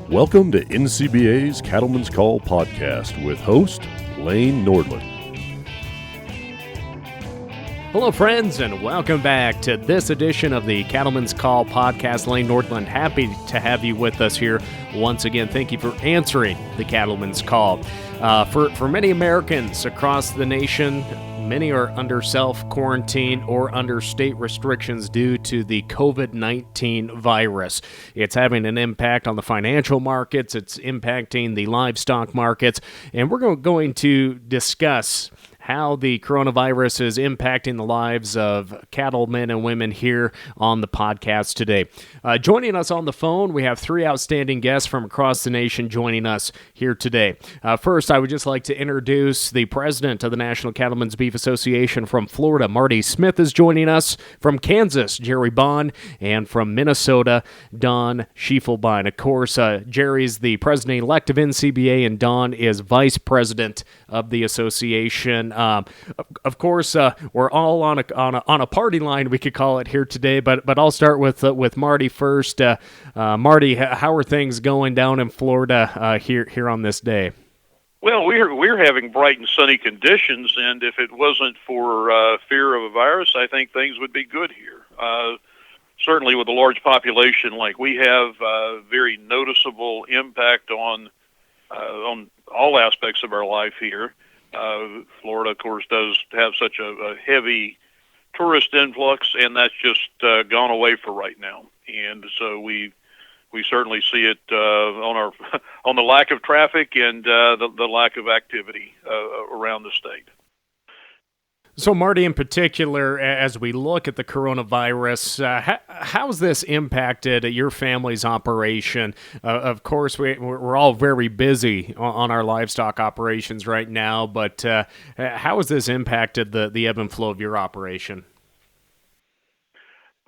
Welcome to NCBA's Cattlemen's Call podcast with host Lane Nordland. Hello, friends, and welcome back to this edition of the Cattlemen's Call podcast. Lane Nordland, happy to have you with us here once again. Thank you for answering the Cattlemen's Call. For many Americans across the nation, many are under self-quarantine or under state restrictions due to the COVID-19 virus. It's having an impact on the financial markets. It's impacting the livestock markets. And we're going to discuss how the coronavirus is impacting the lives of cattlemen and women here on the podcast today. Joining us on the phone, we have three outstanding guests from across the nation joining us here today. First, I would just like to introduce the president of the National Cattlemen's Beef Association from Florida, Marty Smith, is joining us. From Kansas, Jerry Bond, and from Minnesota, Don Schiefelbein. Of course, Jerry's the president-elect of NCBA, and Don is vice president of the association. Of course, we're all on a party line, we could call it here today. But I'll start with Marty first. Marty, how are things going down in Florida here on this day? Well, we're having bright and sunny conditions, and if it wasn't for fear of a virus, I think things would be good here. Certainly, with a large population like we have, very noticeable impact on all aspects of our life here. Florida, of course, does have such a heavy tourist influx, and that's just gone away for right now. And so we certainly see it on the lack of traffic and the lack of activity around the state. So, Marty, in particular, as we look at the coronavirus, how's this impacted your family's operation? Of course, we're all very busy on our livestock operations right now, but how has this impacted the ebb and flow of your operation?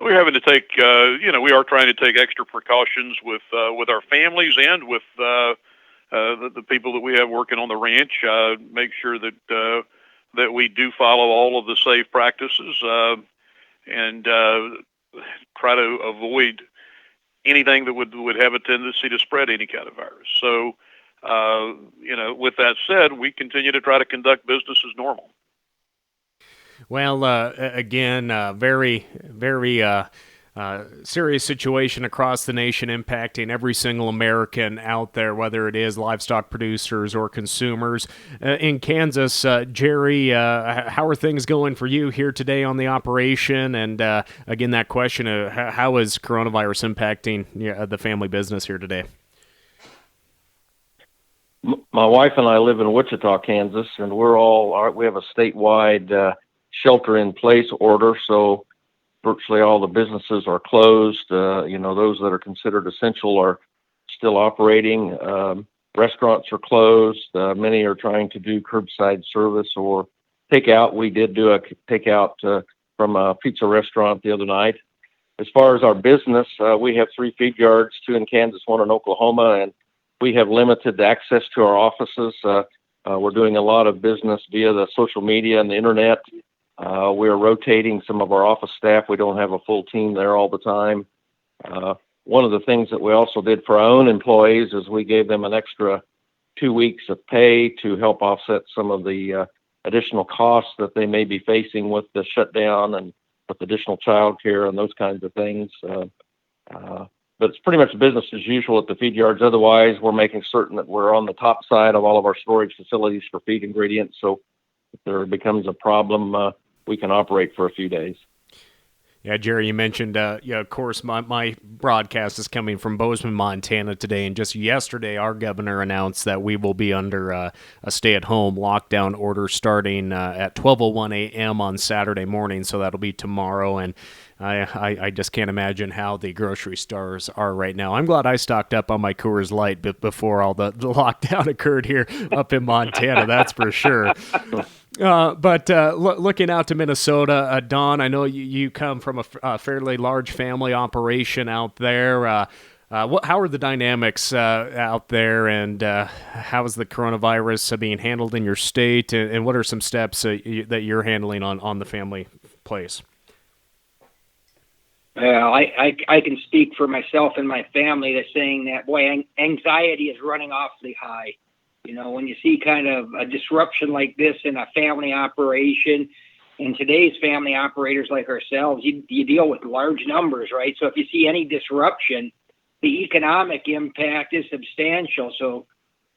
We're having to take, we are trying to take extra precautions with our families and with the people that we have working on the ranch. Make sure that we do follow all of the safe practices and try to avoid anything that would have a tendency to spread any kind of virus. So, with that said, we continue to try to conduct business as normal. Well, again, very, very serious situation across the nation, impacting every single American out there, whether it is livestock producers or consumers. In Kansas, Jerry, how are things going for you here today on the operation? And again, that question of how is coronavirus impacting the family business here today? My wife and I live in Wichita, Kansas, and we have a statewide shelter-in-place order, so virtually all the businesses are closed. Those that are considered essential are still operating. Restaurants are closed. Many are trying to do curbside service or takeout. We did do a takeout from a pizza restaurant the other night. As far as our business, we have 3 feed yards, 2 in Kansas, 1 in Oklahoma, and we have limited access to our offices. We're doing a lot of business via the social media and the internet. We're rotating some of our office staff. We don't have a full team there all the time. One of the things that we also did for our own employees is we gave them an extra 2 weeks of pay to help offset some of the additional costs that they may be facing with the shutdown and with additional childcare and those kinds of things. But it's pretty much business as usual at the feed yards. Otherwise, we're making certain that we're on the top side of all of our storage facilities for feed ingredients. So if there becomes a problem, we can operate for a few days. Yeah, Jerry, you mentioned, of course, my broadcast is coming from Bozeman, Montana today, and just yesterday our governor announced that we will be under a stay-at-home lockdown order starting at 12:01 a.m. on Saturday morning, so that'll be tomorrow, and I just can't imagine how the grocery stores are right now. I'm glad I stocked up on my Coors Light before all the lockdown occurred here up in Montana, that's for sure. But looking out to Minnesota, Don, I know you come from a fairly large family operation out there. How are the dynamics out there, and how is the coronavirus being handled in your state, and what are some steps that you're handling on the family place? Well, I can speak for myself and my family that's saying that, boy, anxiety is running awfully high. When you see kind of a disruption like this in a family operation, in today's family operators like ourselves, you deal with large numbers, right? So if you see any disruption, the economic impact is substantial. So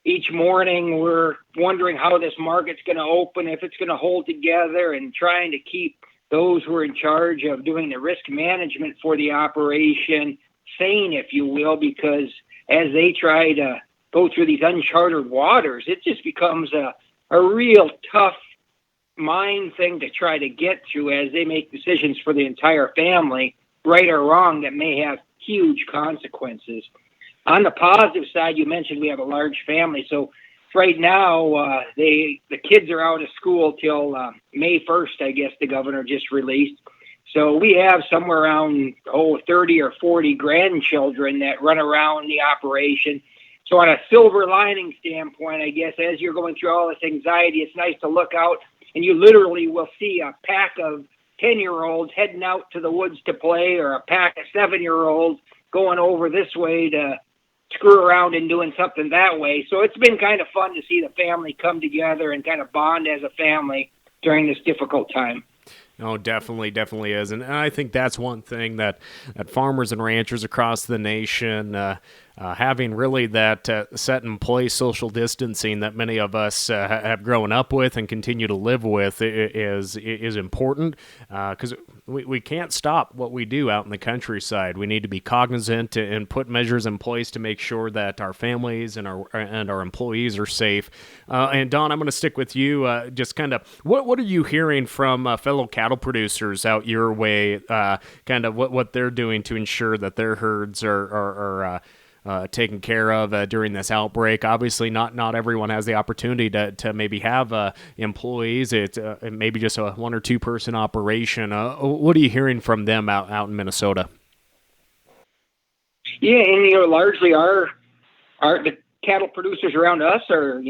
each morning we're wondering how this market's going to open, if it's going to hold together, and trying to keep those who are in charge of doing the risk management for the operation sane, if you will, because as they try to go through these uncharted waters, it just becomes a real tough mind thing to try to get through as they make decisions for the entire family, right or wrong, that may have huge consequences. On the positive side, you mentioned we have a large family. So right now, the kids are out of school till May 1st, I guess the governor just released. So we have somewhere around 30 or 40 grandchildren that run around the operation. So on a silver lining standpoint, I guess, as you're going through all this anxiety, it's nice to look out and you literally will see a pack of 10-year-olds heading out to the woods to play, or a pack of 7-year-olds going over this way to screw around and doing something that way. So it's been kind of fun to see the family come together and kind of bond as a family during this difficult time. No, definitely is. And I think that's one thing that farmers and ranchers across the nation, having really that set in place social distancing that many of us have grown up with and continue to live with is important, because we can't stop what we do out in the countryside. We need to be cognizant and put measures in place to make sure that our families and our employees are safe. And Don, I'm going to stick with you. Just kind of what are you hearing from fellow cattle producers out your way? Kind of what they're doing to ensure that their herds are taken care of during this outbreak. Obviously, not everyone has the opportunity to maybe have employees. It's maybe just a 1 or 2 person operation. What are you hearing from them out in Minnesota? Yeah, and largely the cattle producers around us are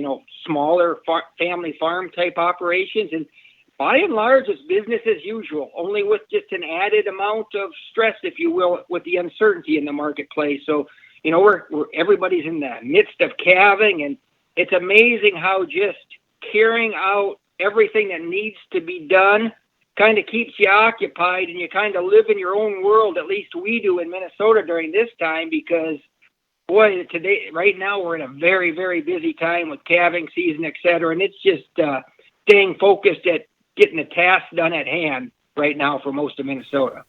smaller family farm type operations, and by and large it's business as usual, only with just an added amount of stress, if you will, with the uncertainty in the marketplace. So everybody's in the midst of calving, and it's amazing how just carrying out everything that needs to be done kind of keeps you occupied, and you kind of live in your own world. At least we do in Minnesota during this time, because boy, right now we're in a very, very busy time with calving season, et cetera, and it's just staying focused at getting the task done at hand right now for most of Minnesota.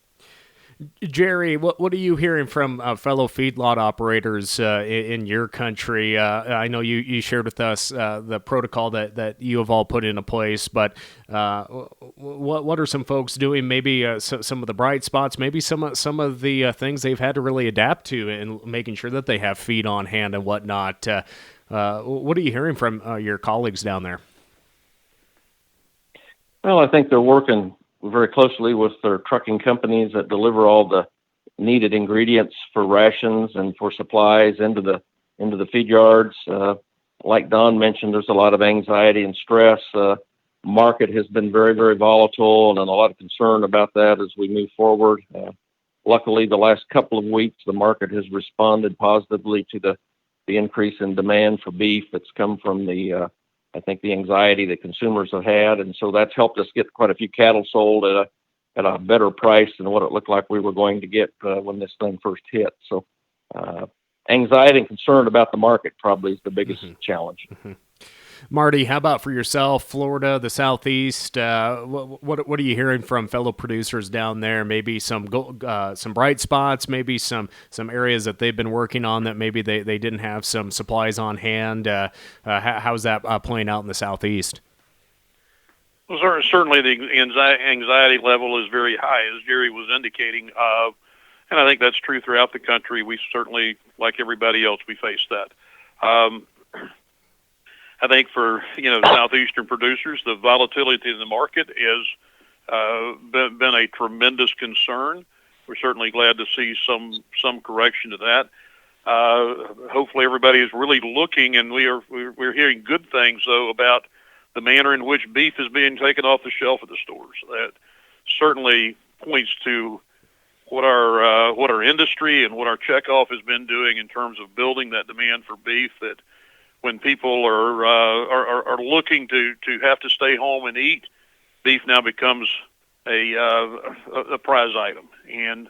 Jerry, what are you hearing from fellow feedlot operators in your country? I know you shared with us the protocol that you have all put into place, but what are some folks doing? Maybe some of the bright spots, maybe some of the things they've had to really adapt to, and making sure that they have feed on hand and whatnot. What are you hearing from your colleagues down there? Well, I think they're working very closely with their trucking companies that deliver all the needed ingredients for rations and for supplies into the feed yards. Like Don mentioned, there's a lot of anxiety and stress. Market has been very, very volatile, and a lot of concern about that as we move forward. Luckily, the last couple of weeks, the market has responded positively to the increase in demand for beef that's come from the anxiety that consumers have had, and so that's helped us get quite a few cattle sold at a better price than what it looked like we were going to get when this thing first hit. So anxiety and concern about the market probably is the biggest challenge. Mm-hmm. Marty, how about for yourself, Florida, the Southeast? What are you hearing from fellow producers down there? Maybe some bright spots, maybe some areas that they've been working on that maybe they didn't have some supplies on hand. How's that playing out in the Southeast? Well, certainly the anxiety level is very high, as Jerry was indicating, and I think that's true throughout the country. We certainly, like everybody else, we face that. I think for southeastern producers, the volatility in the market has been a tremendous concern. We're certainly glad to see some correction to that. Hopefully, everybody is really looking, and we're hearing good things though about the manner in which beef is being taken off the shelf at the stores. That certainly points to what our industry and what our checkoff has been doing in terms of building that demand for beef, that when people are looking to have to stay home and eat, beef now becomes a prize item, and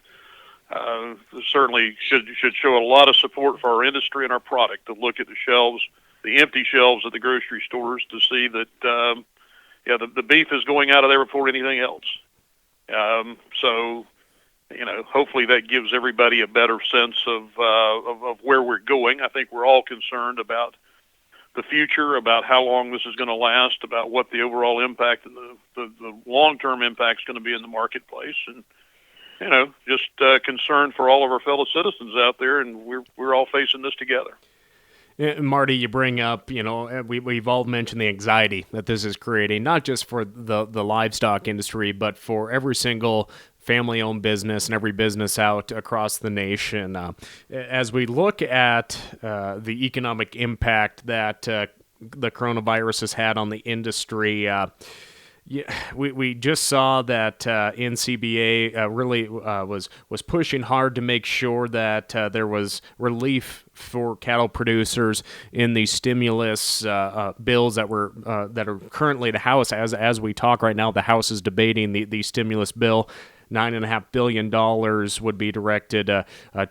certainly should show a lot of support for our industry and our product, to look at the shelves, the empty shelves at the grocery stores, to see that the beef is going out of there before anything else. So hopefully that gives everybody a better sense of where we're going. I think we're all concerned about the future, about how long this is going to last, about what the overall impact and the long-term impact is going to be in the marketplace, and just concerned for all of our fellow citizens out there, and we're all facing this together. Marty, you bring up, we've all mentioned the anxiety that this is creating, not just for the livestock industry, but for every single family-owned business and every business out across the nation. As we look at the economic impact that the coronavirus has had on the industry, we just saw that NCBA really was pushing hard to make sure that there was relief for cattle producers in the stimulus bills that are currently the House. As we talk right now, the House is debating the stimulus bill. $9.5 billion would be directed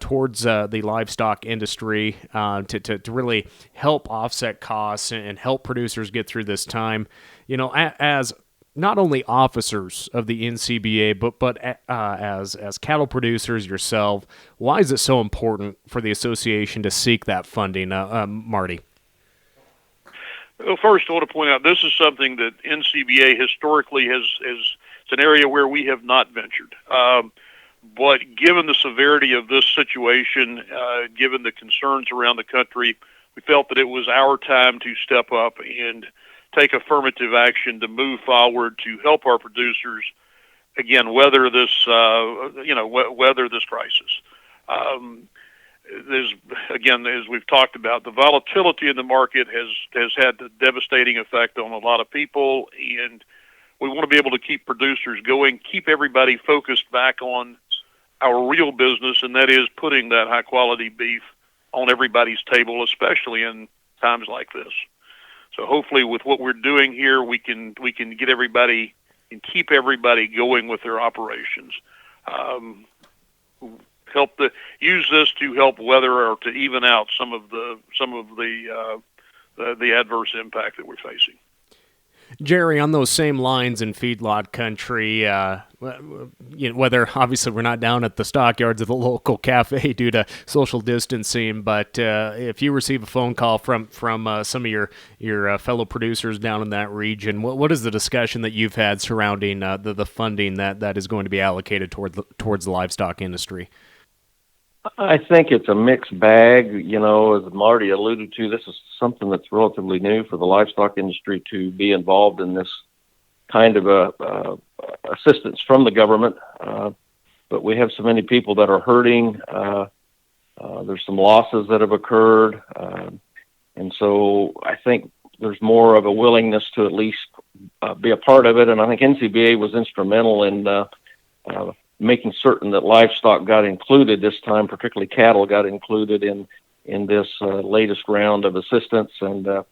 towards the livestock industry to really help offset costs and help producers get through this time. As not only officers of the NCBA, but as cattle producers yourself, why is it so important for the association to seek that funding, Marty? Well, first, I want to point out this is something that NCBA historically has it's an area where we have not ventured. But given the severity of this situation, given the concerns around the country, we felt that it was our time to step up and take affirmative action to move forward to help our producers, again, weather this crisis. There's, again, as we've talked about, the volatility in the market has had a devastating effect on a lot of people, and we want to be able to keep producers going, keep everybody focused back on our real business, and that is putting that high-quality beef on everybody's table, especially in times like this. So hopefully with what we're doing here, we can get everybody and keep everybody going with their operations. Use this to help weather or to even out some of the adverse impact that we're facing. Jerry, on those same lines in feedlot country, whether obviously we're not down at the stockyards of the local cafe due to social distancing, but if you receive a phone call from some of your fellow producers down in that region, what is the discussion that you've had surrounding the funding that is going to be allocated towards the livestock industry? I think it's a mixed bag. As Marty alluded to, this is something that's relatively new for the livestock industry to be involved in this kind of assistance from the government. But we have so many people that are hurting. There's some losses that have occurred. And so I think there's more of a willingness to at least be a part of it. And I think NCBA was instrumental in making certain that livestock got included this time, particularly cattle got included in this latest round of assistance. And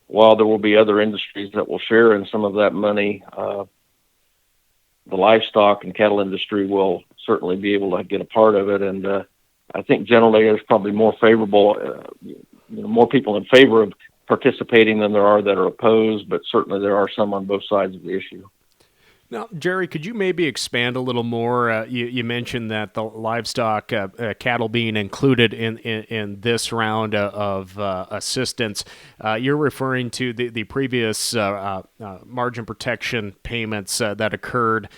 while there will be other industries that will share in some of that money, the livestock and cattle industry will certainly be able to get a part of it. And I think generally there's probably more favorable, more people in favor of participating than there are that are opposed, but certainly there are some on both sides of the issue. Now, Jerry, could you maybe expand a little more? You mentioned that the livestock cattle being included in this round of assistance. You're referring to the previous margin protection payments that occurred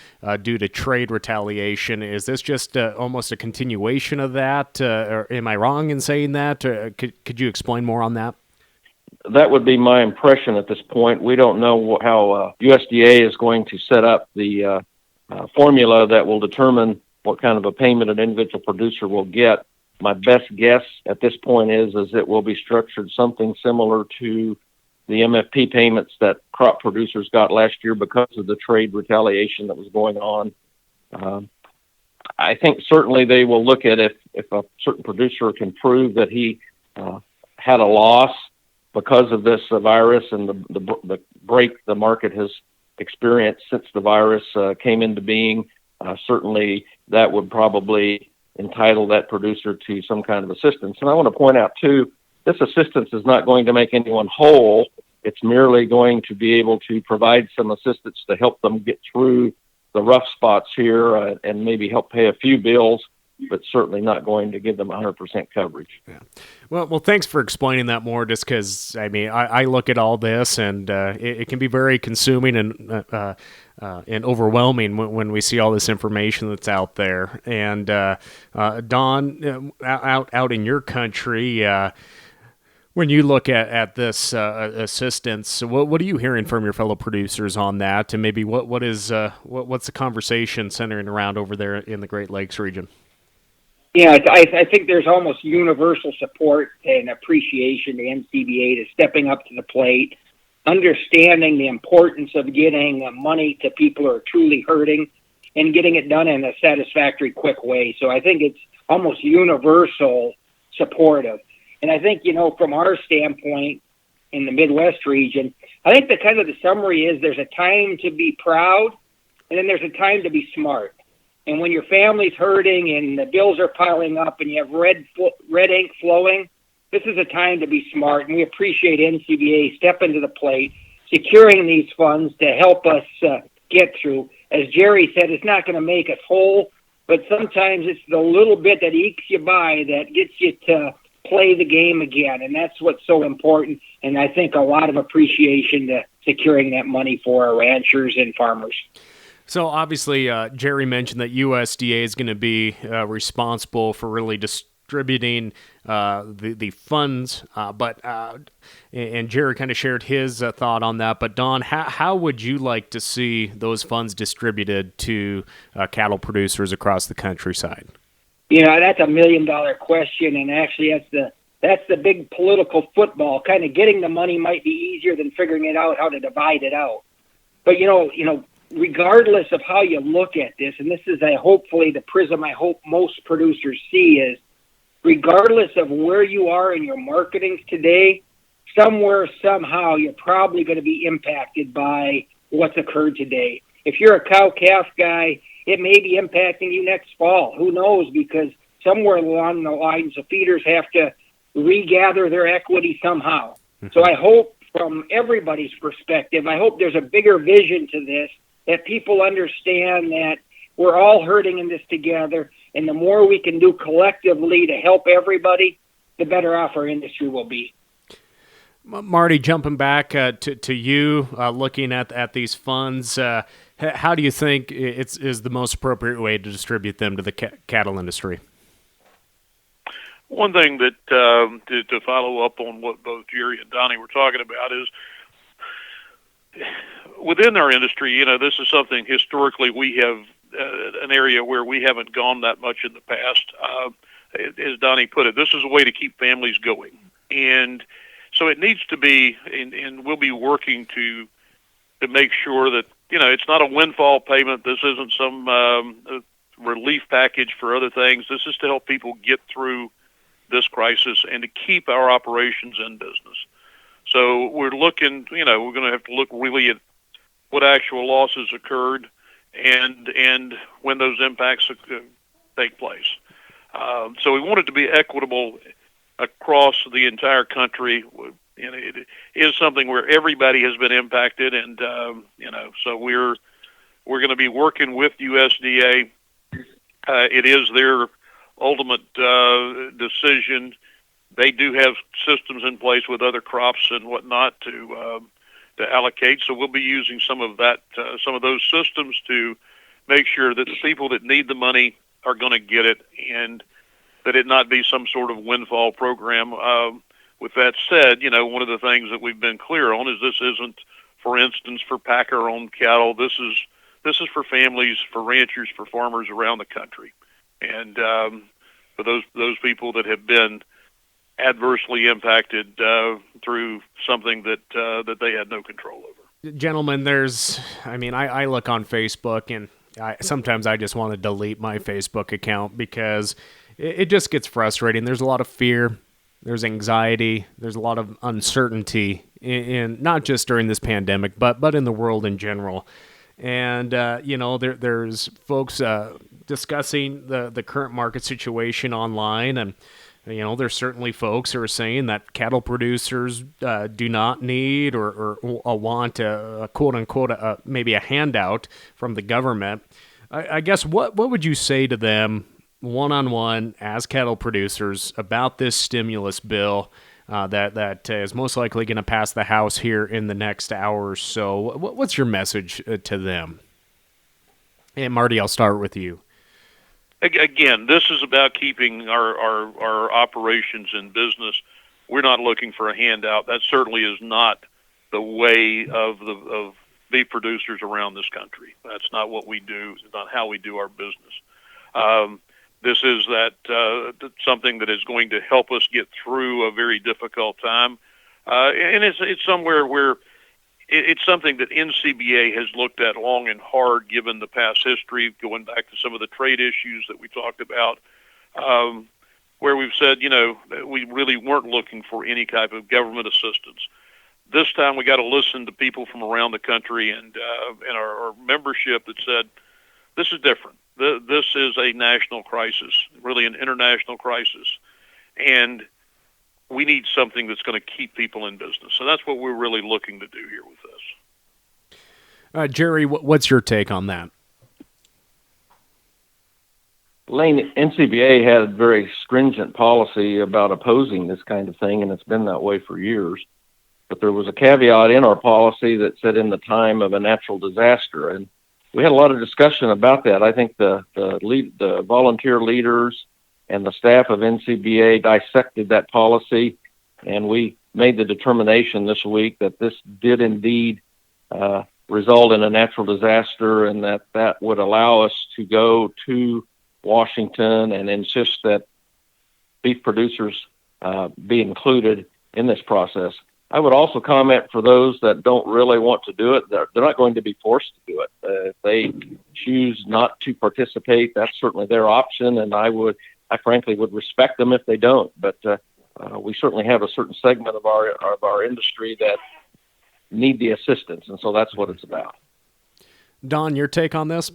due to trade retaliation. Is this just almost a continuation of that? Or am I wrong in saying that? Could you explain more on that? That would be my impression at this point. We don't know how USDA is going to set up the formula that will determine what kind of a payment an individual producer will get. My best guess at this point is it will be structured something similar to the MFP payments that crop producers got last year because of the trade retaliation that was going on. I think certainly they will look at if a certain producer can prove that he had a loss because of this virus and the break the market has experienced since the virus came into being. Certainly that would probably entitle that producer to some kind of assistance. And I want to point out too, this assistance is not going to make anyone whole. It's merely going to be able to provide some assistance to help them get through the rough spots here and maybe help pay a few bills, but certainly not going to give them 100% coverage. Yeah. Well, thanks for explaining that more, just because, I mean, I look at all this, and it can be very consuming and overwhelming when we see all this information that's out there. And Don, out in your country, when you look at this assistance, what are you hearing from your fellow producers on that? And maybe what's the conversation centering around over there in the Great Lakes region? Yeah, I think there's almost universal support and appreciation to NCBA to stepping up to the plate, understanding the importance of getting money to people who are truly hurting and getting it done in a satisfactory, quick way. So I think it's almost universal supportive. And I think, from our standpoint in the Midwest region, I think the summary is there's a time to be proud and then there's a time to be smart. And when your family's hurting and the bills are piling up and you have red ink flowing, this is a time to be smart. And we appreciate NCBA stepping to the plate, securing these funds to help us get through. As Jerry said, it's not going to make us whole, but sometimes it's the little bit that ekes you by that gets you to play the game again. And that's what's so important. And I think a lot of appreciation to securing that money for our ranchers and farmers. So obviously, Jerry mentioned that USDA is going to be responsible for really distributing the funds, and Jerry kind of shared his thought on that. But Don, how would you like to see those funds distributed to cattle producers across the countryside? That's $1 million question, and actually that's the big political football. Kind of getting the money might be easier than figuring it out how to divide it out. But regardless of how you look at this, and this is hopefully the prism I hope most producers see, is regardless of where you are in your marketing today, somewhere, somehow, you're probably going to be impacted by what's occurred today. If you're a cow-calf guy, it may be impacting you next fall. Who knows? Because somewhere along the lines, the feeders have to regather their equity somehow. So I hope from everybody's perspective, I hope there's a bigger vision to this, that people understand that we're all hurting in this together, and the more we can do collectively to help everybody, the better off our industry will be. Marty, jumping back to you, looking at these funds, how do you think is the most appropriate way to distribute them to the cattle industry? One thing that to follow up on what both Jerry and Donnie were talking about is within our industry, this is something historically we have an area where we haven't gone that much in the past. As Donnie put it, this is a way to keep families going. And so it needs to be, and we'll be working to make sure that, it's not a windfall payment. This isn't some relief package for other things. This is to help people get through this crisis and to keep our operations in business. So we're looking, we're going to have to look really at what actual losses occurred and when those impacts take place. So we want it to be equitable across the entire country. It is something where everybody has been impacted, and so we're going to be working with USDA. It is their ultimate decision. They do have systems in place with other crops and whatnot to allocate. So we'll be using some of those systems to make sure that the people that need the money are going to get it, and that it not be some sort of windfall program. With that said, one of the things that we've been clear on is this isn't, for instance, for packer-owned cattle. This is for families, for ranchers, for farmers around the country, and for those people that have been adversely impacted through something that they had no control over. Gentlemen, I look on Facebook, and sometimes I just want to delete my Facebook account because it just gets frustrating. There's a lot of fear, there's anxiety, there's a lot of uncertainty in not just during this pandemic, but in the world in general. And there's folks discussing the current market situation online, and there's certainly folks who are saying that cattle producers do not need or want a quote unquote maybe a handout from the government. I guess what would you say to them one-on-one as cattle producers about this stimulus bill that is most likely going to pass the House here in the next hour or so? What's your message to them? And Marty, I'll start with you. Again, this is about keeping our operations in business. We're not looking for a handout. That certainly is not the way of beef producers around this country. That's not what we do. It's not how we do our business. This is something that is going to help us get through a very difficult time, and it's somewhere where it's something that NCBA has looked at long and hard, given the past history, going back to some of the trade issues that we talked about, where we've said, we really weren't looking for any type of government assistance. This time we got to listen to people from around the country and our membership that said, this is different. This is a national crisis, really an international crisis, and we need something that's going to keep people in business. So that's what we're really looking to do here with this. Jerry, what's your take on that? Lane, NCBA had a very stringent policy about opposing this kind of thing, and it's been that way for years. But there was a caveat in our policy that said in the time of a natural disaster, and we had a lot of discussion about that. I think the volunteer leaders and the staff of NCBA dissected that policy, and we made the determination this week that this did indeed result in a natural disaster, and that would allow us to go to Washington and insist that beef producers be included in this process. I would also comment for those that don't really want to do it, they're not going to be forced to do it. If they choose not to participate, that's certainly their option, and I frankly would respect them if they don't. But we certainly have a certain segment of our industry that need the assistance, and so that's what it's about. Don, your take on this?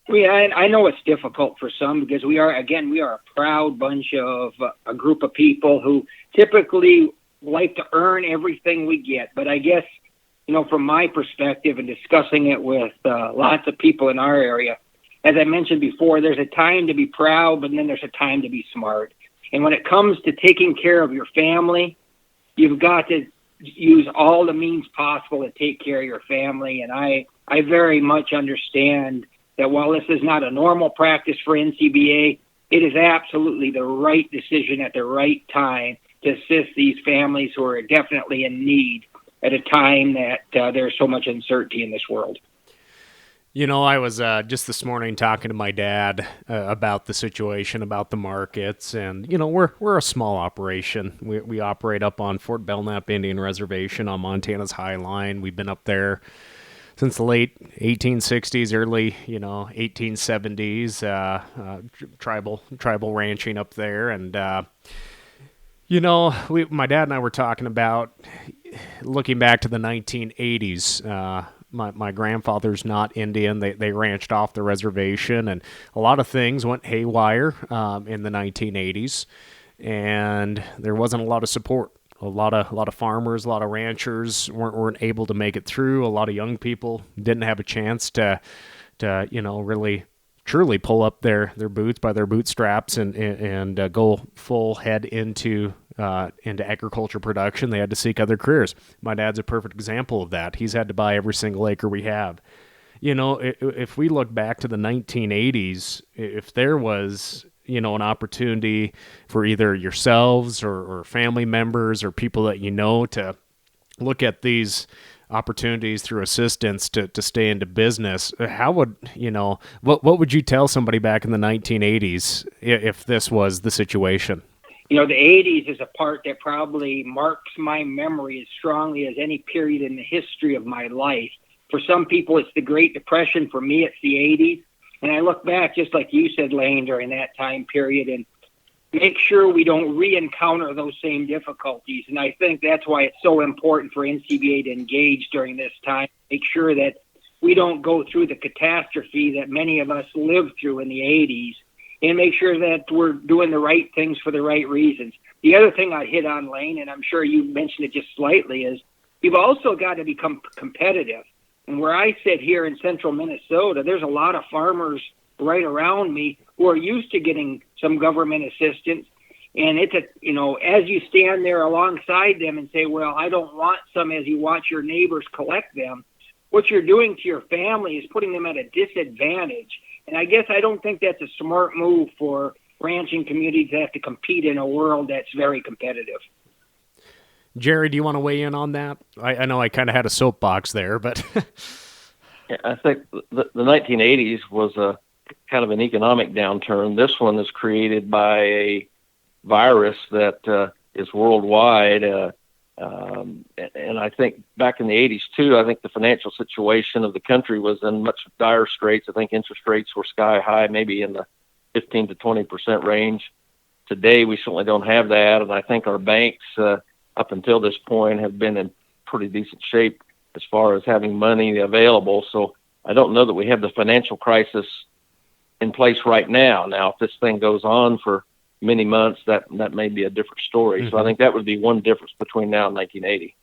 Yeah, I know it's difficult for some because we are a proud bunch of a group of people who typically like to earn everything we get. But I guess, from my perspective and discussing it with lots of people in our area, as I mentioned before, there's a time to be proud, but then there's a time to be smart. And when it comes to taking care of your family, you've got to use all the means possible to take care of your family. And I very much understand that while this is not a normal practice for NCBA, it is absolutely the right decision at the right time to assist these families who are definitely in need at a time that there's so much uncertainty in this world. I was just this morning talking to my dad about the situation, about the markets, and we're a small operation. We operate up on Fort Belknap Indian Reservation on Montana's High Line. We've been up there since the late 1860s, early 1870s. Tribal ranching up there, and my dad and I were talking about looking back to the 1980s. My grandfather's not Indian. They ranched off the reservation, and a lot of things went haywire in the 1980s, and there wasn't a lot of support. A lot of farmers, a lot of ranchers weren't able to make it through. A lot of young people didn't have a chance to really truly pull up their boots by their bootstraps and go full head into agriculture production. They had to seek other careers. My dad's a perfect example of that. He's had to buy every single acre we have. If we look back to the 1980s, if there was an opportunity for either yourselves or family members or people that to look at these opportunities through assistance to stay into business, how would what would you tell somebody back in the 1980s if this was the situation? The 80s is a part that probably marks my memory as strongly as any period in the history of my life. For some people, it's the Great Depression. For me, it's the 80s. And I look back, just like you said, Lane, during that time period, and make sure we don't re-encounter those same difficulties. And I think that's why it's so important for NCBA to engage during this time, make sure that we don't go through the catastrophe that many of us lived through in the 80s, and make sure that we're doing the right things for the right reasons. The other thing I hit on, Lane, and I'm sure you mentioned it just slightly, is you've also got to become competitive. And where I sit here in central Minnesota, there's a lot of farmers right around me who are used to getting some government assistance. And it's as you stand there alongside them and say, well, I don't want some, as you watch your neighbors collect them, what you're doing to your family is putting them at a disadvantage. And I guess I don't think that's a smart move for ranching communities that have to compete in a world that's very competitive. Jerry, do you want to weigh in on that? I know I kind of had a soapbox there, but Yeah, I think the 1980s was a kind of an economic downturn. This one is created by a virus that is worldwide. And I think back in the 80s, too, I think the financial situation of the country was in much dire straits. I think interest rates were sky high, maybe in the 15 to 20% range. Today, we certainly don't have that. And I think our banks, up until this point, have been in pretty decent shape as far as having money available. So I don't know that we have the financial crisis in place right now. Now, if this thing goes on for many months, that may be a different story. Mm-hmm. So I think that would be one difference between now and 1980.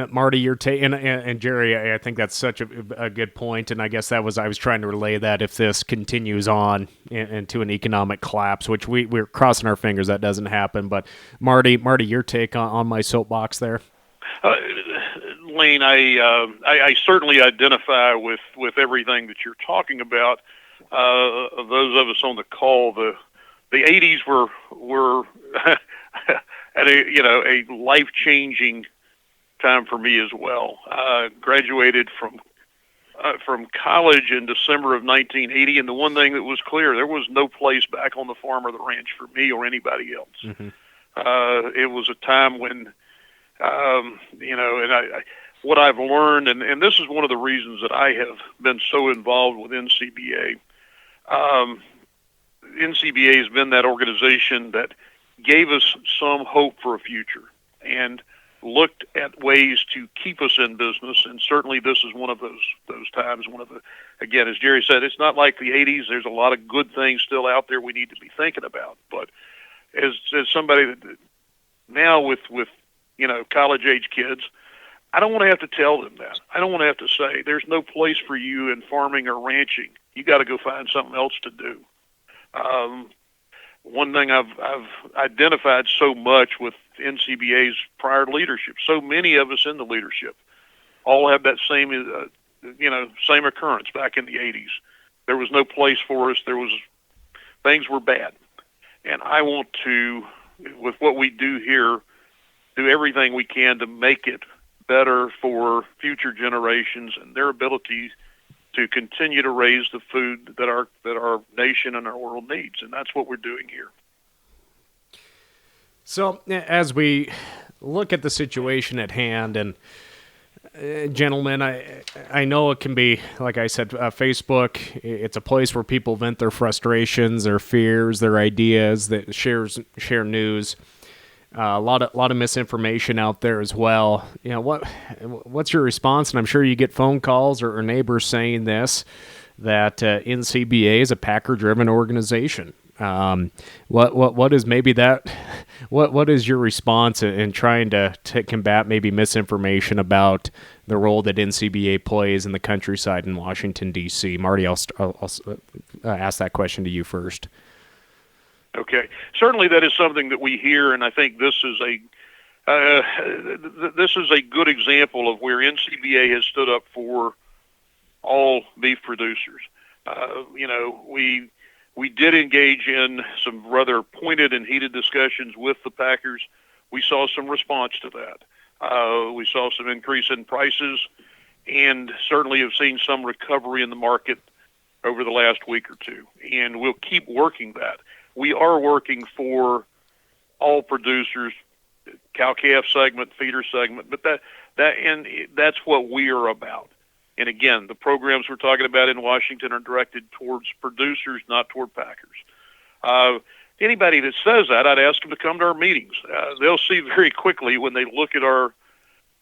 Marty, your take, and Jerry, I think that's such a good point, and I guess I was trying to relay that if this continues on into an economic collapse, which we're crossing our fingers that doesn't happen. But Marty, your take on my soapbox there? Lane, I certainly identify with everything that you're talking about. Those of us on the call, the 80s were at a life-changing time for me as well. Graduated from college in December of 1980, and the one thing that was clear, there was no place back on the farm or the ranch for me or anybody else. Mm-hmm. It was a time when, what I've learned, and this is one of the reasons that I have been so involved with NCBA. NCBA has been that organization that gave us some hope for a future and looked at ways to keep us in business, and certainly this is one of those times. Again, as Jerry said, it's not like the 80s. There's a lot of good things still out there we need to be thinking about. But as somebody that now with college-age kids, I don't want to have to tell them that. I don't want to have to say, there's no place for you in farming or ranching. You got to go find something else to do. One thing I've identified so much with NCBA's prior leadership, so many of us in the leadership all have that same occurrence back in the 80s. There was no place for us. Things were bad. And I want to, with what we do here, do everything we can to make it better for future generations and their ability to continue to raise the food that our nation and our world needs. And that's what we're doing here. So as we look at the situation at hand, and gentlemen, I know it can be, like I said, Facebook, it's a place where people vent their frustrations, their fears, their ideas, that share news. A lot of misinformation out there as well. What's your response? And I'm sure you get phone calls or neighbors saying this, that NCBA is a Packer-driven organization. What is maybe that? What is your response in trying to combat maybe misinformation about the role that NCBA plays in the countryside in Washington, D.C.? Marty, I'll ask that question to you first. Okay, certainly that is something that we hear, and I think this is a good example of where NCBA has stood up for all beef producers. We did engage in some rather pointed and heated discussions with the Packers. We saw some response to that. We saw some increase in prices, and certainly have seen some recovery in the market over the last week or two, and we'll keep working that. We are working for all producers, cow-calf segment, feeder segment, but that's what we are about. And again, the programs we're talking about in Washington are directed towards producers, not toward packers. Anybody that says that, I'd ask them to come to our meetings. They'll see very quickly when they look at our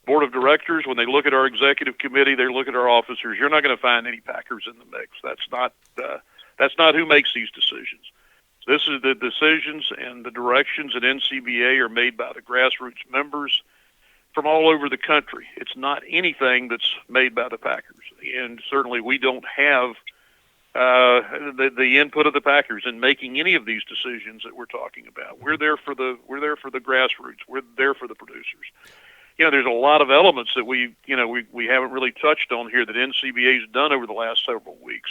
board of directors, when they look at our executive committee, they look at our officers. You're not going to find any packers in the mix. That's not who makes these decisions. This is the decisions and the directions at NCBA are made by the grassroots members from all over the country. It's not anything that's made by the packers, and certainly we don't have the input of the packers in making any of these decisions that we're talking about. We're there for the grassroots. We're there for the producers. There's a lot of elements that we haven't really touched on here that NCBA has done over the last several weeks.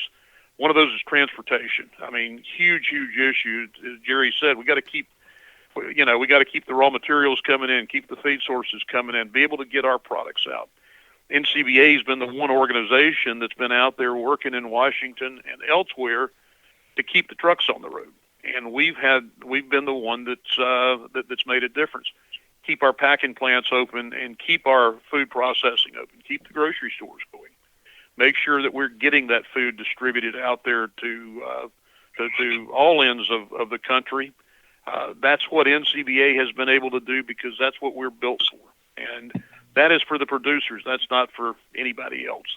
One of those is transportation. I mean, huge issue. As Jerry said, we got to keep the raw materials coming in, keep the feed sources coming in, be able to get our products out. NCBA has been the one organization that's been out there working in Washington and elsewhere to keep the trucks on the road, and we've been the one that's made a difference. Keep our packing plants open and keep our food processing open. Keep the grocery stores going. Make sure that we're getting that food distributed out there to all ends of the country. That's what NCBA has been able to do because that's what we're built for. And that is for the producers. That's not for anybody else.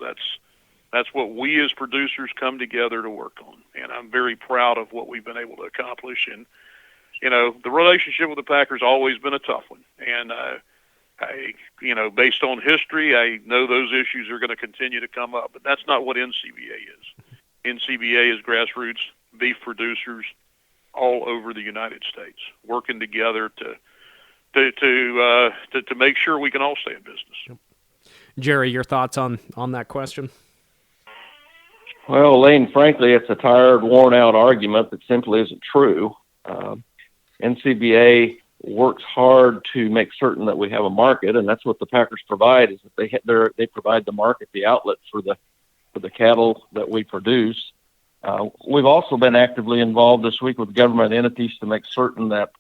That's what we as producers come together to work on. And I'm very proud of what we've been able to accomplish. And, the relationship with the Packers always been a tough one. And, based on history, I know those issues are going to continue to come up, but that's not what NCBA is. NCBA is grassroots beef producers all over the United States working together to make sure we can all stay in business. Jerry, your thoughts on that question? Well, Lane, frankly, it's a tired, worn-out argument that simply isn't true. NCBA works hard to make certain that we have a market, and that's what the Packers provide. Is that they provide the market, the outlet for the cattle that we produce. We've also been actively involved this week with government entities to make certain that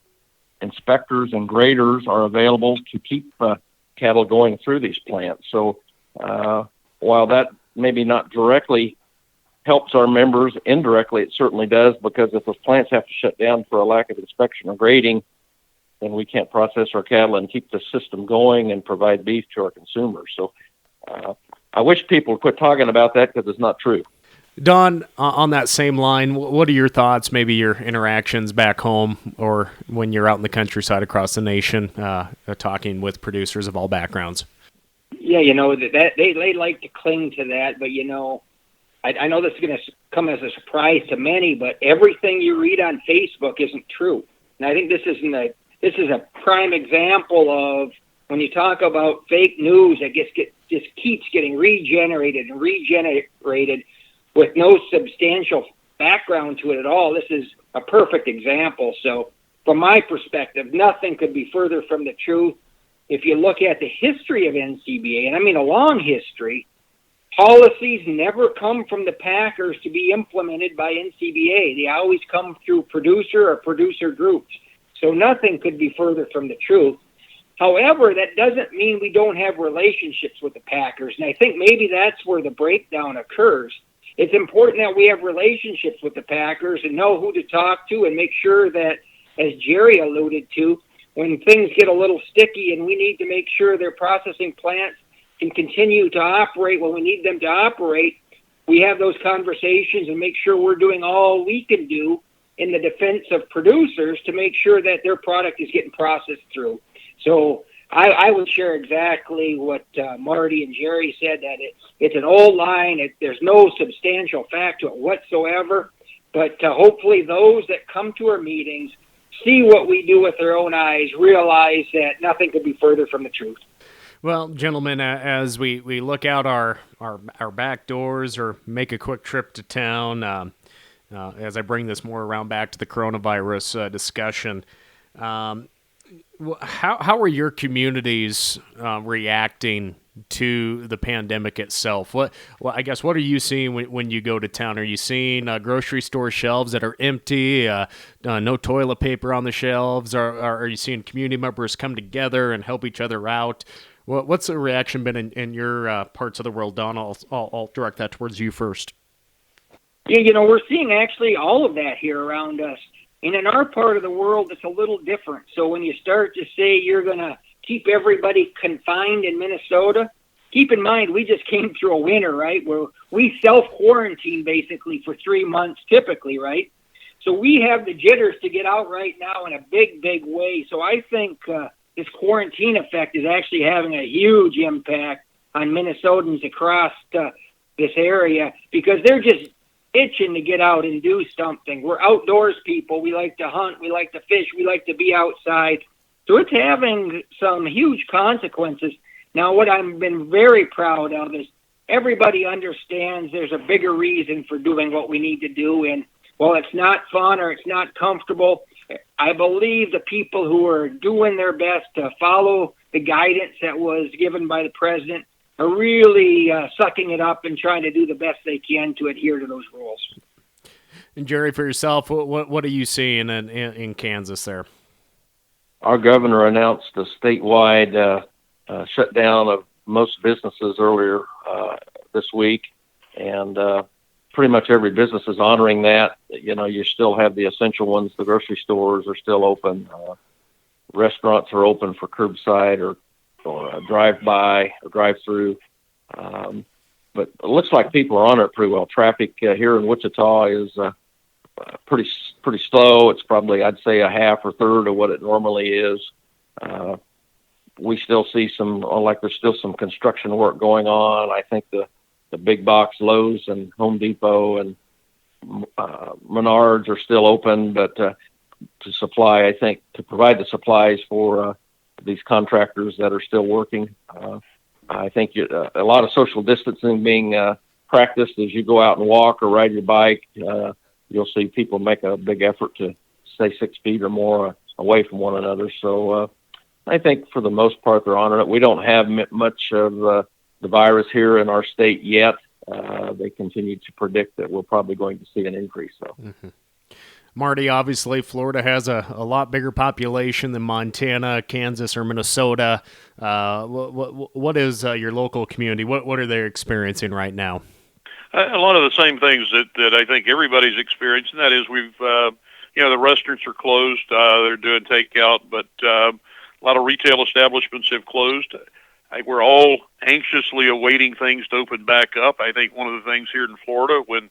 inspectors and graders are available to keep cattle going through these plants. So while that maybe not directly helps our members, indirectly it certainly does, because if those plants have to shut down for a lack of inspection or grading, then we can't process our cattle and keep the system going and provide beef to our consumers. So I wish people would quit talking about that because it's not true. Don, on that same line, what are your thoughts, maybe your interactions back home or when you're out in the countryside across the nation talking with producers of all backgrounds? Yeah, that they like to cling to that, but I know this is going to come as a surprise to many, but everything you read on Facebook isn't true. And I think this is a prime example of when you talk about fake news that just keeps getting regenerated with no substantial background to it at all. This is a perfect example. So from my perspective, nothing could be further from the truth. If you look at the history of NCBA, and I mean a long history, policies never come from the Packers to be implemented by NCBA. They always come through producer or producer groups. So nothing could be further from the truth. However, that doesn't mean we don't have relationships with the Packers. And I think maybe that's where the breakdown occurs. It's important that we have relationships with the Packers and know who to talk to and make sure that, as Jerry alluded to, when things get a little sticky and we need to make sure their processing plants can continue to operate when we need them to operate, we have those conversations and make sure we're doing all we can do in the defense of producers to make sure that their product is getting processed through. So I would share exactly what Marty and Jerry said, that it's an old line. There's no substantial fact to it whatsoever. But hopefully those that come to our meetings see what we do with their own eyes, realize that nothing could be further from the truth. Well, gentlemen, as we look out our back doors or make a quick trip to town, as I bring this more around back to the coronavirus discussion, how are your communities reacting to the pandemic itself? What are you seeing when you go to town? Are you seeing grocery store shelves that are empty, no toilet paper on the shelves? Are you seeing community members come together and help each other out? What's the reaction been in your parts of the world, Don? I'll direct that towards you first. Yeah, we're seeing actually all of that here around us. And in our part of the world, it's a little different. So when you start to say you're going to keep everybody confined in Minnesota, keep in mind we just came through a winter, right, where we self-quarantine basically for 3 months typically, right? So we have the jitters to get out right now in a big, big way. So I think this quarantine effect is actually having a huge impact on Minnesotans across this area because they're just itching to get out and do something. We're outdoors people. We like to hunt. We like to fish. We like to be outside. So it's having some huge consequences. Now, what I've been very proud of is everybody understands there's a bigger reason for doing what we need to do. And while it's not fun or it's not comfortable, I believe the people who are doing their best to follow the guidance that was given by the president are really sucking it up and trying to do the best they can to adhere to those rules. And Jerry, for yourself, what are you seeing in Kansas there? Our governor announced a statewide shutdown of most businesses earlier this week, and pretty much every business is honoring that. You still have the essential ones. The grocery stores are still open. Restaurants are open for curbside or drive-by or drive-through. But it looks like people are on it pretty well. Traffic here in Wichita is pretty slow. It's probably, I'd say, a half or third of what it normally is. We still see there's still some construction work going on. I think the big box Lowe's and Home Depot and Menards are still open, but to provide the supplies for these contractors that are still working. I think a lot of social distancing being practiced as you go out and walk or ride your bike. You'll see people make a big effort to stay 6 feet or more away from one another. So I think for the most part they're honoring it. We don't have much of the virus here in our state yet. They continue to predict that we're probably going to see an increase. So. Mm-hmm. Marty, obviously, Florida has a lot bigger population than Montana, Kansas, or Minnesota. What is your local community? What are they experiencing right now? A lot of the same things that I think everybody's experiencing. That is, the restaurants are closed. They're doing takeout, but a lot of retail establishments have closed. We're all anxiously awaiting things to open back up. I think one of the things here in Florida, when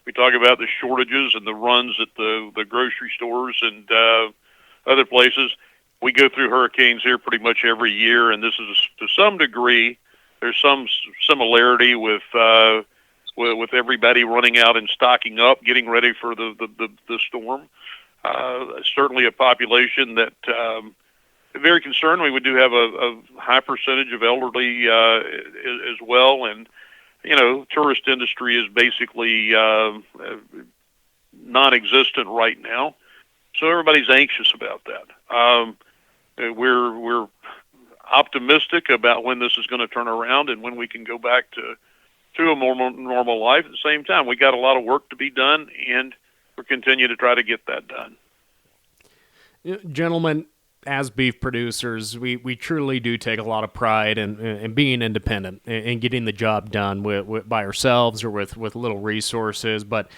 we talk about the shortages and the runs at the grocery stores and other places, we go through hurricanes here pretty much every year, and this is, to some degree, there's some similarity with everybody running out and stocking up, getting ready for the storm. Certainly a population that very concerned. We do have a high percentage of elderly as well, and tourist industry is basically non-existent right now. So everybody's anxious about that. We're optimistic about when this is going to turn around and when we can go back to a more normal life. At the same time, we got a lot of work to be done, and we're continuing to try to get that done. Gentlemen, as beef producers, we truly do take a lot of pride in being independent and getting the job done by ourselves or with little resources. But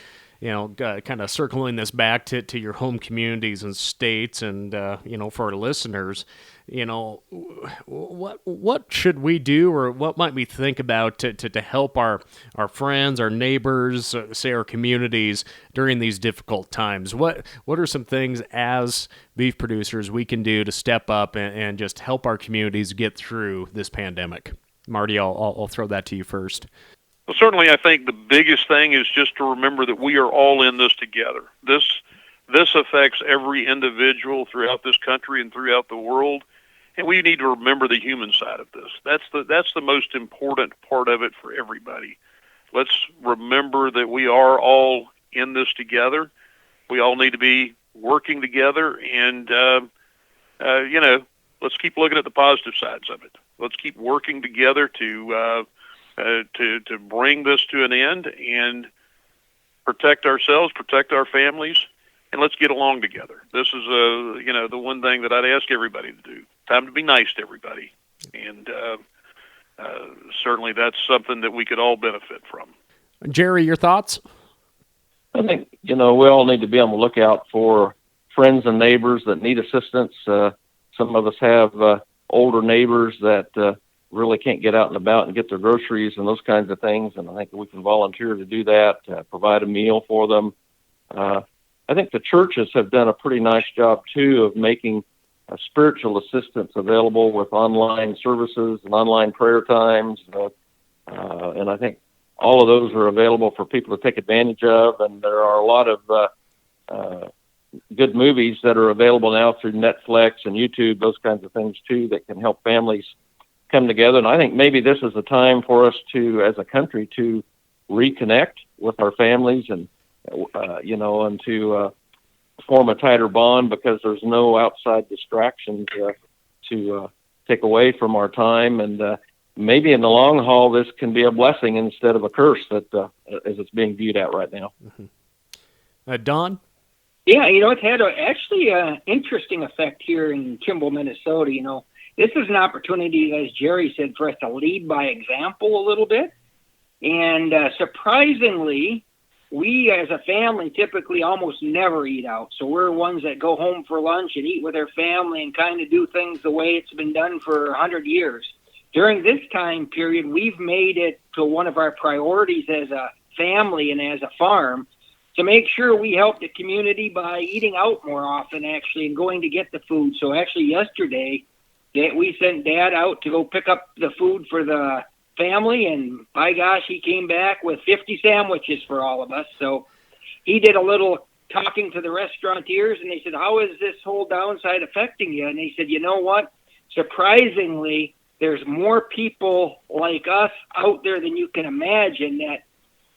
kind of circling this back to your home communities and states, and for our listeners, what should we do, or what might we think about to help our friends, our neighbors, say our communities during these difficult times? What are some things as beef producers we can do to step up and just help our communities get through this pandemic? Marty, I'll throw that to you first. Well, certainly I think the biggest thing is just to remember that we are all in this together. This affects every individual throughout this country and throughout the world. And we need to remember the human side of this. That's the most important part of it for everybody. Let's remember that we are all in this together. We all need to be working together, and let's keep looking at the positive sides of it. Let's keep working together to bring this to an end and protect ourselves, protect our families, and let's get along together. This is the one thing that I'd ask everybody to do. Time to be nice to everybody, and certainly that's something that we could all benefit from. Jerry, your thoughts? I think, we all need to be on the lookout for friends and neighbors that need assistance. Some of us have older neighbors that really can't get out and about and get their groceries and those kinds of things, and I think we can volunteer to do that, provide a meal for them. I think the churches have done a pretty nice job, too, of making spiritual assistance available with online services and online prayer times. And I think all of those are available for people to take advantage of. And there are a lot of good movies that are available now through Netflix and YouTube, those kinds of things, too, that can help families come together. And I think maybe this is a time for us to, as a country, to reconnect with our families and and to form a tighter bond, because there's no outside distractions to take away from our time. And maybe in the long haul, this can be a blessing instead of a curse that as it's being viewed at right now. Mm-hmm. Don? Yeah, it's had actually an interesting effect here in Kimball, Minnesota. This is an opportunity, as Jerry said, for us to lead by example a little bit. And surprisingly, we as a family typically almost never eat out. So we're ones that go home for lunch and eat with our family and kind of do things the way it's been done for 100 years. During this time period, we've made it to one of our priorities as a family and as a farm to make sure we help the community by eating out more often, actually, and going to get the food. So actually yesterday, we sent Dad out to go pick up the food for the family, and by gosh, he came back with 50 sandwiches for all of us. So he did a little talking to the restaurateurs, and they said, how is this whole downside affecting you? And they said, you know what? Surprisingly, there's more people like us out there than you can imagine that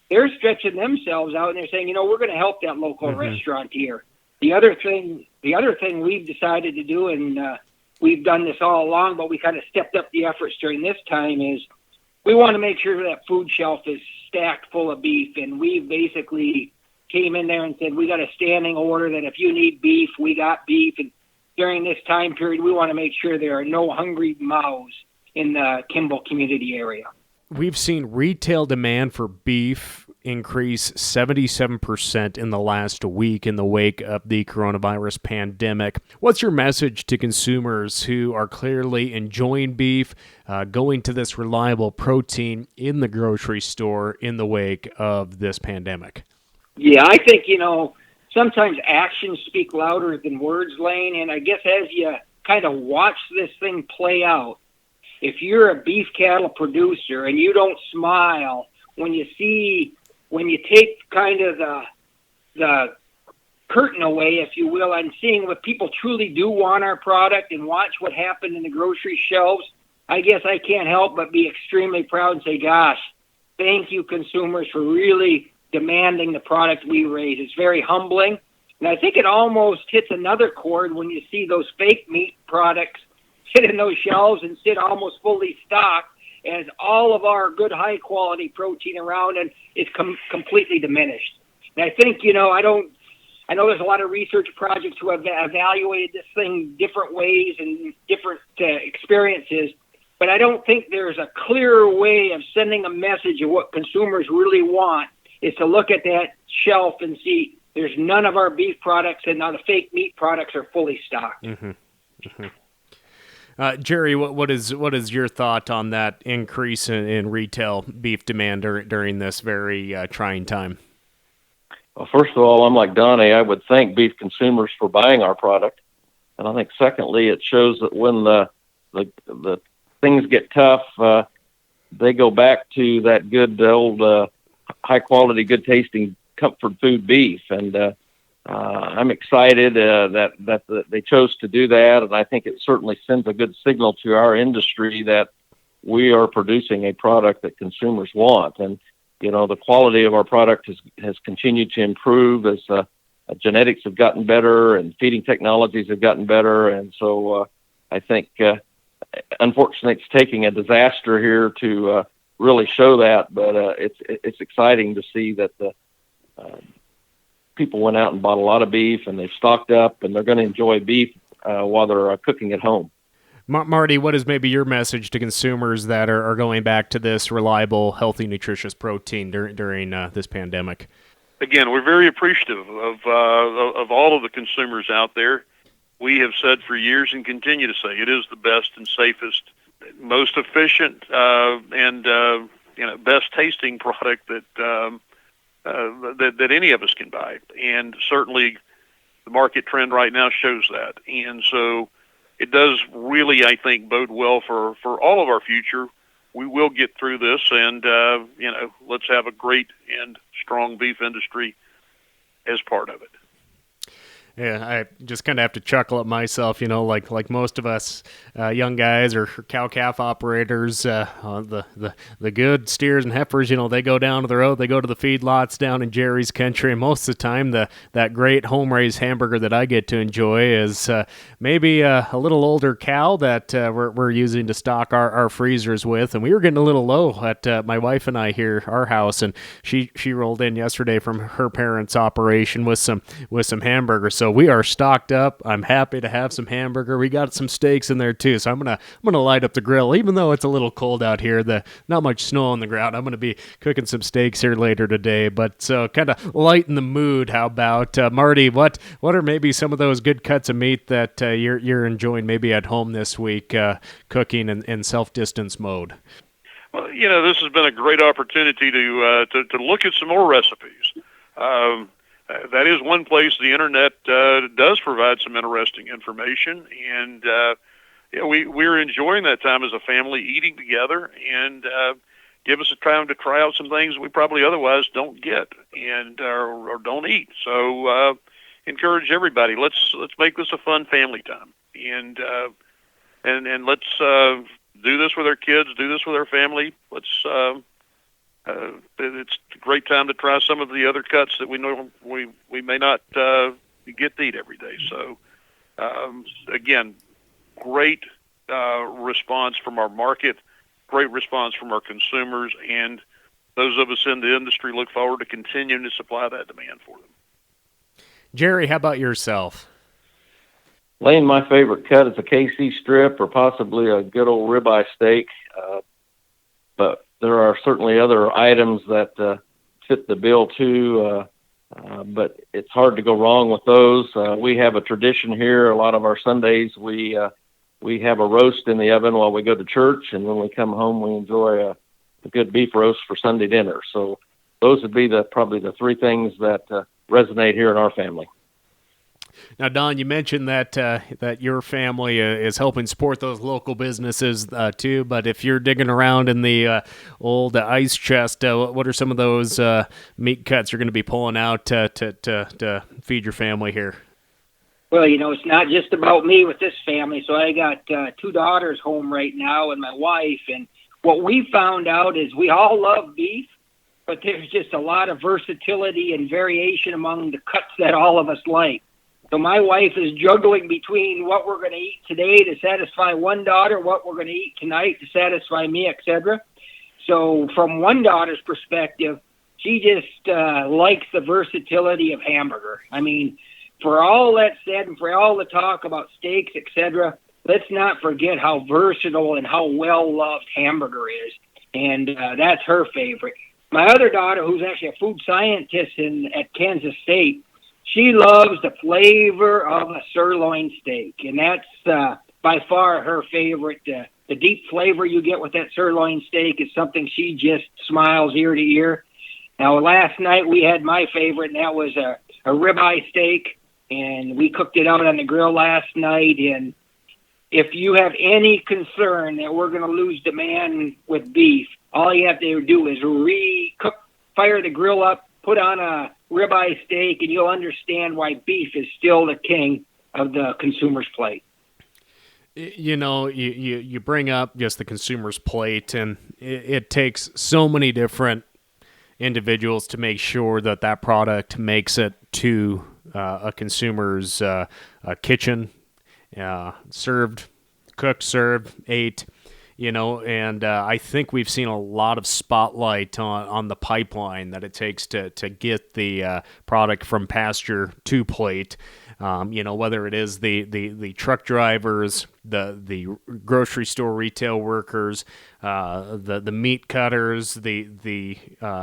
they're stretching themselves out, and they're saying, we're going to help that local restaurateur. The other thing we've decided to do, and we've done this all along, but we kind of stepped up the efforts during this time, is we want to make sure that food shelf is stacked full of beef. And we basically came in there and said, we got a standing order that if you need beef, we got beef. And during this time period, we want to make sure there are no hungry mouths in the Kimball community area. We've seen retail demand for beef increase 77% in the last week in the wake of the coronavirus pandemic. What's your message to consumers who are clearly enjoying beef, going to this reliable protein in the grocery store in the wake of this pandemic? Yeah, I think, sometimes actions speak louder than words, Lane. And I guess as you kind of watch this thing play out, if you're a beef cattle producer and you don't smile when you take kind of the curtain away, if you will, on seeing what people truly do want our product and watch what happened in the grocery shelves, I guess I can't help but be extremely proud and say, gosh, thank you, consumers, for really demanding the product we raise. It's very humbling. And I think it almost hits another chord when you see those fake meat products sit in those shelves and sit almost fully stocked, as all of our good high-quality protein around and is completely diminished. And I think, I know there's a lot of research projects who have evaluated this thing different ways and different experiences, but I don't think there's a clearer way of sending a message of what consumers really want is to look at that shelf and see there's none of our beef products, and now the fake meat products are fully stocked. Mm-hmm. Mm-hmm. Jerry, what is your thought on that increase in retail beef demand during this very trying time? Well, first of all, I'm like Donnie. I would thank beef consumers for buying our product, and I think secondly, it shows that when the things get tough, they go back to that good old high quality, good tasting comfort food beef, and I'm excited that they chose to do that, and I think it certainly sends a good signal to our industry that we are producing a product that consumers want. And the quality of our product has continued to improve as genetics have gotten better and feeding technologies have gotten better. And so I think, unfortunately, it's taking a disaster here to really show that, but it's exciting to see that the people went out and bought a lot of beef, and they've stocked up, and they're going to enjoy beef while they're cooking at home. Marty, what is maybe your message to consumers that are going back to this reliable, healthy, nutritious protein during this pandemic? Again, we're very appreciative of all of the consumers out there. We have said for years and continue to say it is the best and safest, most efficient, and best tasting product that any of us can buy. And certainly, the market trend right now shows that. And so, it does really, I think, bode well for all of our future. We will get through this, and let's have a great and strong beef industry as part of it. Yeah, I just kind of have to chuckle at myself, like most of us young guys or cow-calf operators, the good steers and heifers, they go down to the road, they go to the feedlots down in Jerry's country, and most of the time that great home-raised hamburger that I get to enjoy is maybe a little older cow that we're using to stock our freezers with, and we were getting a little low at my wife and I here, our house, and she rolled in yesterday from her parents' operation with some hamburgers. So we are stocked up. I'm happy to have some hamburger. We got some steaks in there too. So I'm gonna light up the grill, even though it's a little cold out here. Not much snow on the ground. I'm gonna be cooking some steaks here later today. But so kind of lighten the mood. How about Marty? What are maybe some of those good cuts of meat that you're enjoying maybe at home this week, cooking in self-distance mode? Well, this has been a great opportunity to look at some more recipes. That is one place the internet does provide some interesting information, and we're enjoying that time as a family eating together, and give us a time to try out some things we probably otherwise don't get and or don't eat. So encourage everybody. Let's make this a fun family time, and let's do this with our kids. Do this with our family. Let's. It's a great time to try some of the other cuts that we may not get to eat every day. So, again, great response from our market, great response from our consumers, and those of us in the industry look forward to continuing to supply that demand for them. Jerry, how about yourself? Lane, my favorite cut is a KC strip or possibly a good old ribeye steak, but there are certainly other items that fit the bill too, but it's hard to go wrong with those. We have a tradition here. A lot of our Sundays we have a roast in the oven while we go to church, and when we come home we enjoy a good beef roast for Sunday dinner. So those would be probably the three things that resonate here in our family. Now, Don, you mentioned that your family is helping support those local businesses too. But if you're digging around in the old ice chest, what are some of those meat cuts you're going to be pulling out to feed your family here? Well, it's not just about me with this family. So I got two daughters home right now and my wife. And what we found out is we all love beef, but there's just a lot of versatility and variation among the cuts that all of us like. So my wife is juggling between what we're going to eat today to satisfy one daughter, what we're going to eat tonight to satisfy me, etc. So from one daughter's perspective, she just likes the versatility of hamburger. I mean, for all that said and for all the talk about steaks, etc., let's not forget how versatile and how well-loved hamburger is. And that's her favorite. My other daughter, who's actually a food scientist at Kansas State, she loves the flavor of a sirloin steak, and that's by far her favorite. The deep flavor you get with that sirloin steak is something she just smiles ear to ear. Now, last night we had my favorite, and that was a ribeye steak, and we cooked it out on the grill last night. And if you have any concern that we're going to lose demand with beef, all you have to do is fire the grill up, put on a ribeye steak, and you'll understand why beef is still the king of the consumer's plate. You bring up just the consumer's plate, and it takes so many different individuals to make sure that product makes it to a consumer's kitchen, cooked, served, ate. And I think we've seen a lot of spotlight on the pipeline that it takes to get the product from pasture to plate. Whether it is the truck drivers, the grocery store retail workers, the meat cutters, the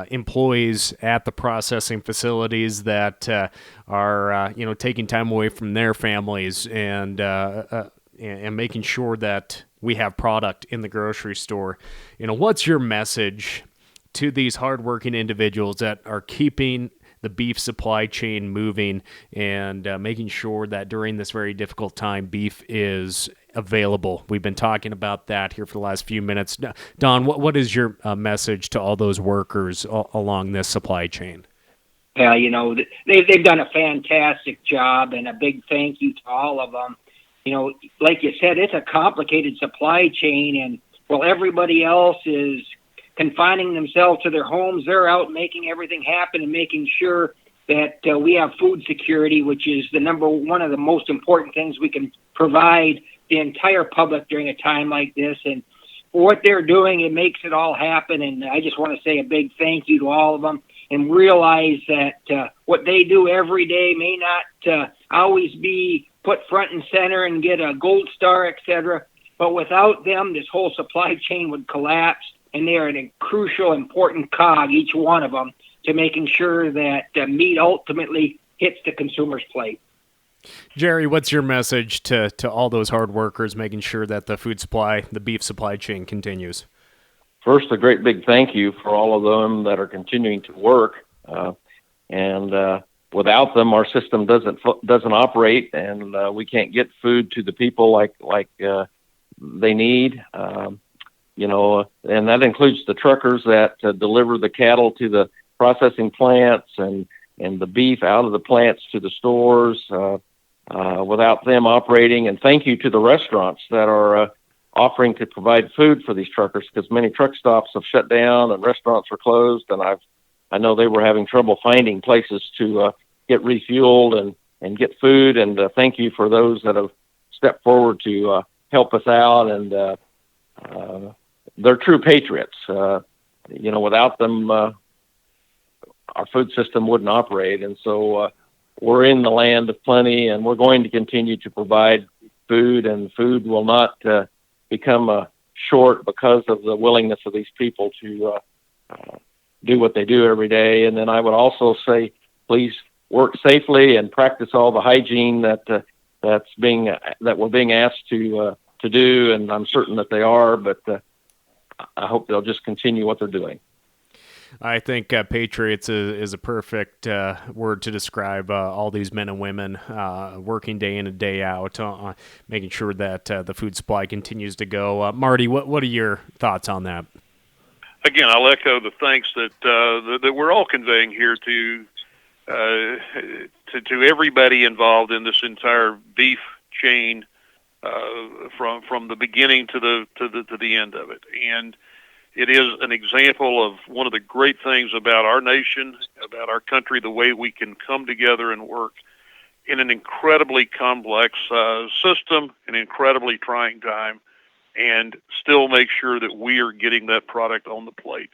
employees at the processing facilities that are taking time away from their families and making sure that we have product in the grocery store. What's your message to these hardworking individuals that are keeping the beef supply chain moving and making sure that during this very difficult time, beef is available? We've been talking about that here for the last few minutes. Don, what is your message to all those workers along this supply chain? Yeah, they've done a fantastic job, and a big thank you to all of them. Like you said, it's a complicated supply chain, and while everybody else is confining themselves to their homes, they're out making everything happen and making sure that we have food security, which is one of the most important things we can provide the entire public during a time like this. And for what they're doing, it makes it all happen. And I just want to say a big thank you to all of them, and realize that what they do every day may not always be put front and center and get a gold star, etc. But without them, this whole supply chain would collapse. And they are a crucial, important cog, each one of them, to making sure that meat ultimately hits the consumer's plate. Jerry, what's your message to all those hard workers making sure that the beef supply chain continues? First, a great big thank you for all of them that are continuing to work. And without them, our system doesn't operate, and we can't get food to the people like they need. And that includes the truckers that deliver the cattle to the processing plants and the beef out of the plants to the stores. Without them operating, and thank you to the restaurants that are offering to provide food for these truckers, because many truck stops have shut down and restaurants are closed. And I know they were having trouble finding places to get refueled and get food. And thank you for those that have stepped forward to help us out. And they're true patriots. Without them, our food system wouldn't operate. And so we're in the land of plenty, and we're going to continue to provide food, and food will not become short because of the willingness of these people to do what they do every day. And then I would also say, please work safely and practice all the hygiene that we're being asked to do. And I'm certain that they are, but I hope they'll just continue what they're doing. I think patriots is a perfect word to describe all these men and women working day in and day out, making sure that the food supply continues to go. Marty, what are your thoughts on that? Again, I'll echo the thanks that we're all conveying here to everybody involved in this entire beef chain, from the beginning to the end of it. And it is an example of one of the great things about our nation, about our country, the way we can come together and work in an incredibly complex system, an incredibly trying time, and still make sure that we are getting that product on the plate.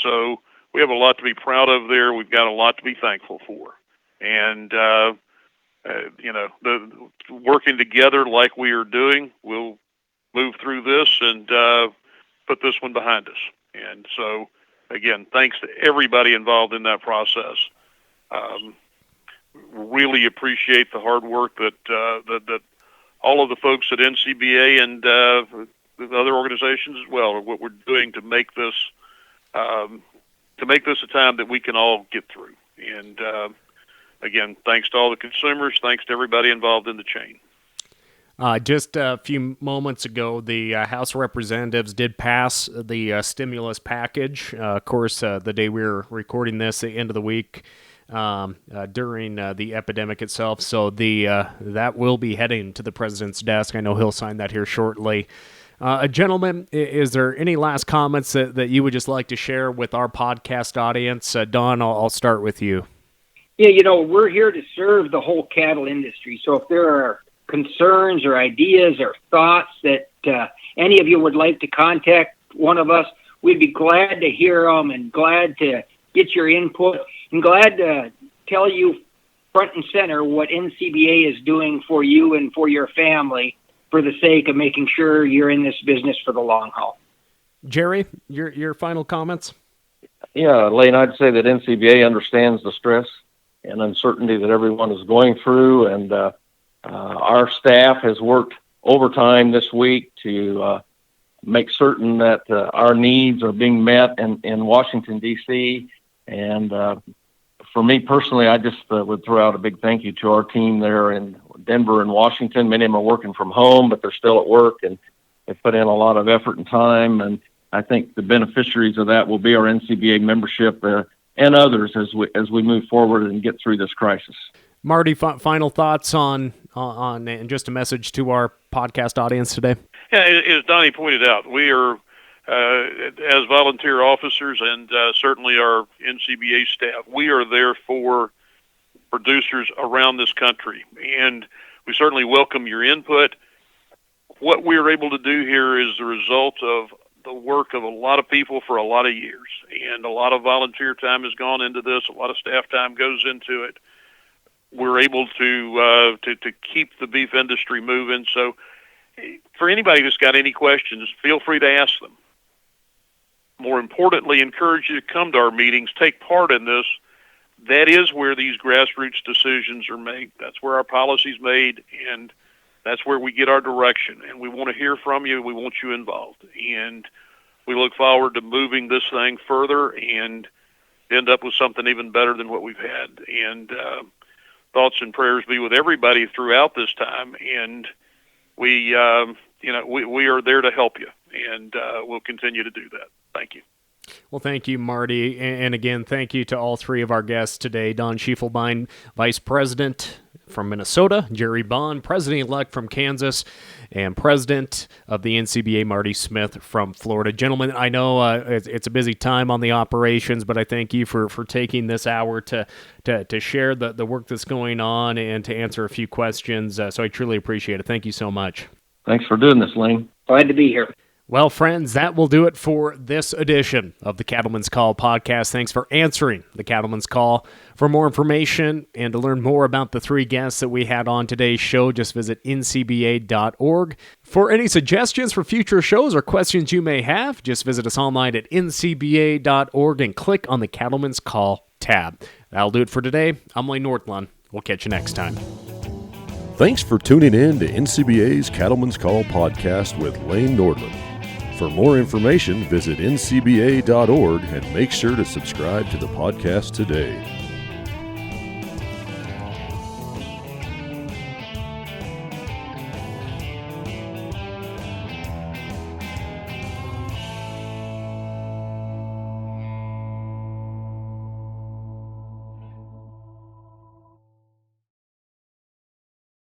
So we have a lot to be proud of there. We've got a lot to be thankful for. And, the working together like we are doing, we'll move through this and put this one behind us. And so, again, thanks to everybody involved in that process. Really appreciate the hard work that all of the folks at NCBA and the other organizations as well, what we're doing to make this a time that we can all get through. And again, thanks to all the consumers. Thanks to everybody involved in the chain. Just a few moments ago, the House of Representatives did pass the stimulus package. Of course, the day we were recording this, the end of the week, during the epidemic itself. So that will be heading to the president's desk. I know he'll sign that here shortly. Gentlemen, is there any last comments that you would just like to share with our podcast audience? Don, I'll start with you. Yeah, we're here to serve the whole cattle industry. So if there are concerns or ideas or thoughts that any of you would like to contact one of us, we'd be glad to hear them and glad to get your input and glad to tell you front and center what NCBA is doing for you and for your family for the sake of making sure you're in this business for the long haul. Jerry, your final comments? Yeah, Lane, I'd say that NCBA understands the stress and uncertainty that everyone is going through, and our staff has worked overtime this week to make certain that our needs are being met in Washington, D.C., and for me personally, I just would throw out a big thank you to our team there in Denver and Washington. Many of them are working from home, but they're still at work, and they put in a lot of effort and time, and I think the beneficiaries of that will be our NCBA membership and others as we move forward and get through this crisis. Marty, final thoughts on and just a message to our podcast audience today? Yeah, as Donnie pointed out, we are, as volunteer officers and certainly our NCBA staff, we are there for producers around this country, and we certainly welcome your input. What we're able to do here is the result of the work of a lot of people for a lot of years, and a lot of volunteer time has gone into this. A lot of staff time goes into it. We're able to keep the beef industry moving. So for anybody that's got any questions, feel free to ask them. More importantly, encourage you to come to our meetings, take part in this. That is where these grassroots decisions are made. That's where our policy's made, and that's where we get our direction, and we want to hear from you. We want you involved, and we look forward to moving this thing further and end up with something even better than what we've had. And thoughts and prayers be with everybody throughout this time, and we are there to help you, and we'll continue to do that. Thank you. Well, thank you, Marty. And again, thank you to all three of our guests today. Don Schiefelbein, Vice President from Minnesota, Jerry Bond, President-elect from Kansas, and President of the NCBA, Marty Smith from Florida. Gentlemen, I know it's a busy time on the operations, but I thank you for taking this hour to share the work that's going on and to answer a few questions. So I truly appreciate it. Thank you so much. Thanks for doing this, Lane. Glad to be here. Well, friends, that will do it for this edition of the Cattlemen's Call podcast. Thanks for answering the Cattlemen's Call. For more information and to learn more about the three guests that we had on today's show, just visit ncba.org. For any suggestions for future shows or questions you may have, just visit us online at ncba.org and click on the Cattlemen's Call tab. That'll do it for today. I'm Lane Nordlund. We'll catch you next time. Thanks for tuning in to NCBA's Cattlemen's Call podcast with Lane Nordlund. For more information, visit ncba.org and make sure to subscribe to the podcast today.